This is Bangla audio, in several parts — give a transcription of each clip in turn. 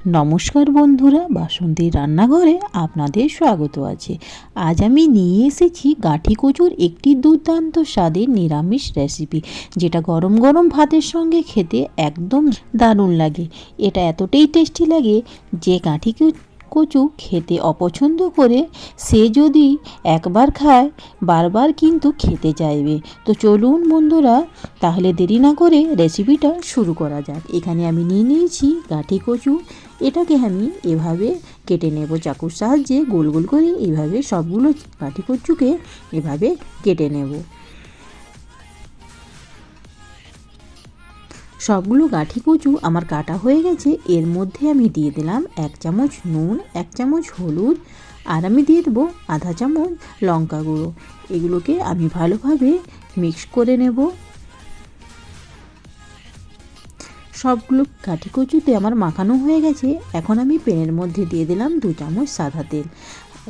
নমস্কার বন্ধুরা, বাসন্তী রান্নাঘরে আপনাদের স্বাগত আছে। আজ আমি নিয়ে এসেছি গাঁঠি কচুর একটি দুর্দান্ত স্বাদের নিরামিষ রেসিপি, যেটা গরম গরম ভাতের সঙ্গে খেতে একদম দারুণ লাগে। এটা এতটাই টেস্টি লাগে যে গাঁঠি কচু খেতে অপছন্দ করে সে যদি একবার খায় বারবার কিন্তু খেতে চাইবে। তো চলুন বন্ধুরা, তাহলে দেরি না করে রেসিপিটা শুরু করা যাক। এখানে আমি নিয়ে নিয়েছি গাঁঠি কচু। এটাকে আমি এভাবে কেটে নেব চাকুর সাহায্যে, গোল গোল করে এভাবে সবগুলো গাঁঠি কচুকে এভাবে কেটে নেব। সবগুলো গাঁঠি কচু আমার কাটা হয়ে গেছে। এর মধ্যে আমি দিয়ে দিলাম 1 চামচ নুন, 1 চামচ হলুদ, আর আমি দিয়ে দেবো আধা চামচ লঙ্কা গুঁড়ো। এগুলোকে আমি ভালোভাবে মিক্স করে নেব। সবগুলো গাঁঠি কচুতে আমার মাখানো হয়ে গেছে। এখন আমি প্যানের মধ্যে দিয়ে দিলাম 2 চামচ সাদা তেল,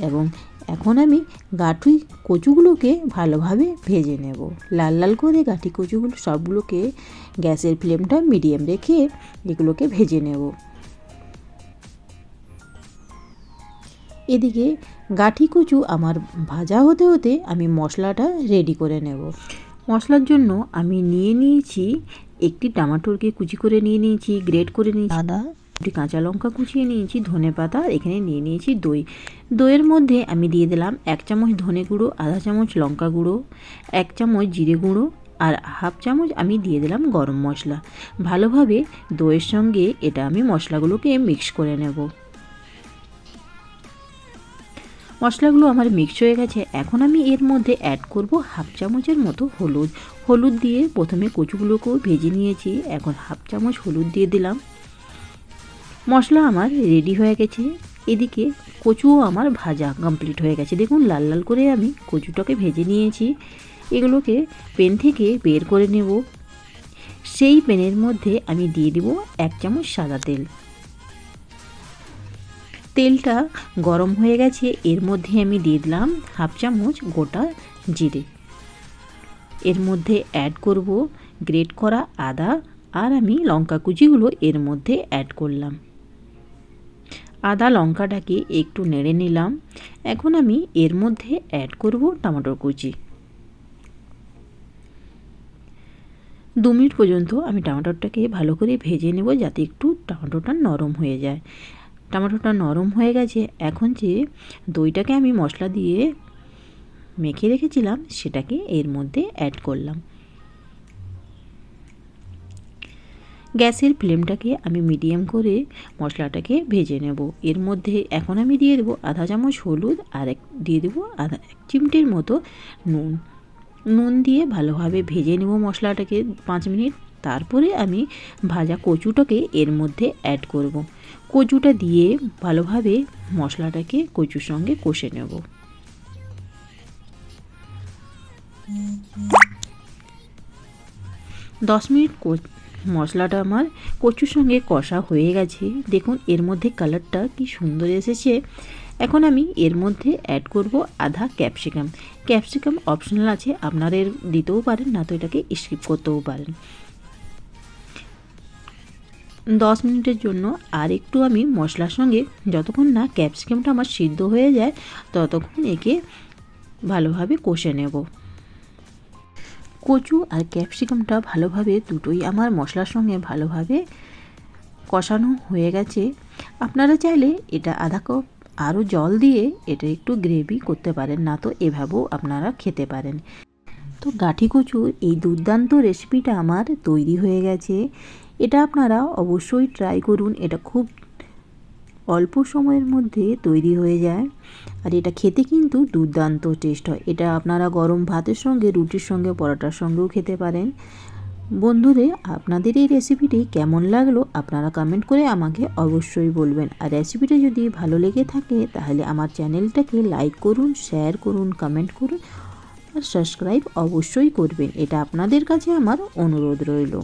এবং এখন আমি গাঁঠি কচুগুলোকে ভালোভাবে ভেজে নেব। লাল লাল করে গাঁঠি কচুগুলো সবগুলোকে গ্যাসের ফ্লেমটা মিডিয়াম রেখে এগুলোকে ভেজে নেব। এদিকে গাঁঠি কচু আমার ভাজা হতে হতে আমি মশলাটা রেডি করে নেব। মশলার জন্য আমি নিয়েছি একটি টমেটোকে কুচি করে নিয়েছি, গ্রেট করে নিয়েছি আদা, একটি কাঁচা লঙ্কা কুচিয়ে নিয়েছি, ধনেপাতা, এখানে নিয়েছি দই। দইয়ের মধ্যে আমি দিয়ে দিলাম 1 চামচ ধনে গুঁড়ো, আধা চামচ লঙ্কা গুঁড়ো, 1 চামচ জিরে গুঁড়ো, আর হাফ চামচ আমি দিয়ে দিলাম গরম মশলা। ভালোভাবে দইয়ের সঙ্গে এটা আমি মশলাগুলোকে মিক্স করে নেব। মশলাগুলো আমার মিক্স হয়ে গেছে। এখন আমি এর মধ্যে অ্যাড করব হাফ চামচের মতো হলুদ দিয়ে প্রথমে কচুগুলোকেও ভেজে নিয়েছি। এখন হাফ চামচ হলুদ দিয়ে দিলাম। মশলা আমার রেডি হয়ে গেছে। এদিকে কচুও আমার ভাজা কমপ্লিট হয়ে গেছে। দেখুন লাল লাল করে আমি কচুটাকে ভেজে নিয়েছি। এগুলোকে প্যান থেকে বের করে নেব। সেই প্যানের মধ্যে আমি দিয়ে দিব 1 চামচ সাদা তেল। তেলটা গরম হয়ে গেছে। এর মধ্যে আমি দিয়ে দিলাম হাফ চামচ গোটা জিরে। এর মধ্যে অ্যাড করব গ্রেট করা আদা, আর আমি লঙ্কা কুচিগুলো এর মধ্যে অ্যাড করলাম। আদা লঙ্কাটাকে একটু নেড়ে নিলাম। এখন আমি এর মধ্যে অ্যাড করব টমেটো কুচি। 2 মিনিট পর্যন্ত আমি টমেটোটাকে ভালো করে ভেজে নেব, যাতে একটু টমেটোটা নরম হয়ে যায়। টমেটোটা নরম হয়ে গেছে। এখন যে দইটাকে আমি মশলা দিয়ে মেখে রেখেছিলাম সেটাকে এর মধ্যে অ্যাড করলাম। গ্যাসের ফ্লেমটাকে আমি মিডিয়াম করে মশলাটাকে ভেজে নেব। এর মধ্যে এখন আমি দিয়ে দেবো আধা চামচ হলুদ, আর দিয়ে দেবো 1 চিমটির মতো নুন দিয়ে ভালোভাবে ভেজে নেব মশলাটাকে 5 মিনিট। তারপরে আমি ভাজা কচুটাকে এর মধ্যে অ্যাড করব। কচুটা দিয়ে ভালোভাবে মশলাটাকে কচুর সঙ্গে কষে নেব। দশ মিনিট মশলাটা আমার কচুর সঙ্গে কষা হয়ে গেছে। দেখুন এর মধ্যে কালারটা কি সুন্দর এসেছে। এখন আমি এর মধ্যে অ্যাড করব আধা ক্যাপসিকাম অপশনাল আছে, আপনারা দিতেও পারেন, না তো এটাকে স্কিপ করতেও পারেন। 10 মিনিটের জন্য আর একটু আমি মশলার সঙ্গে, যতক্ষণ না ক্যাপসিকামটা আমার সিদ্ধ হয়ে যায় ততক্ষণ একে ভালোভাবে কষে নেব। কচু আর ক্যাপসিকামটা ভালোভাবে দুটোই আমার মশলার সঙ্গে ভালোভাবে কষানো হয়ে গেছে। আপনারা চাইলে এটা আধা কাপ আরও জল দিয়ে এটা একটু গ্রেভি করতে পারেন, না তো এভাবেও আপনারা খেতে পারেন। তো গাঁঠি কচুর এই দুর্দান্ত রেসিপিটা আমার তৈরি হয়ে গেছে। এটা আপনারা অবশ্যই ট্রাই করুন। এটা খুব অল্প সময়ের মধ্যে তৈরি হয়ে যায়, আর এটা খেতে কিন্তু দুর্দান্ত টেস্ট হয়। এটা আপনারা গরম ভাতের সঙ্গে, রুটির সঙ্গে, পরোটার সঙ্গেও খেতে পারেন। বন্ধুদের, আপনাদের এই রেসিপিটি কেমন লাগলো আপনারা কমেন্ট করে আমাকে অবশ্যই বলবেন। আর রেসিপিটা যদি ভালো লেগে থাকে তাহলে আমার চ্যানেলটাকে লাইক করুন, শেয়ার করুন, কমেন্ট করুন, আর সাবস্ক্রাইব অবশ্যই করবেন। এটা আপনাদের কাছে আমার অনুরোধ রইল।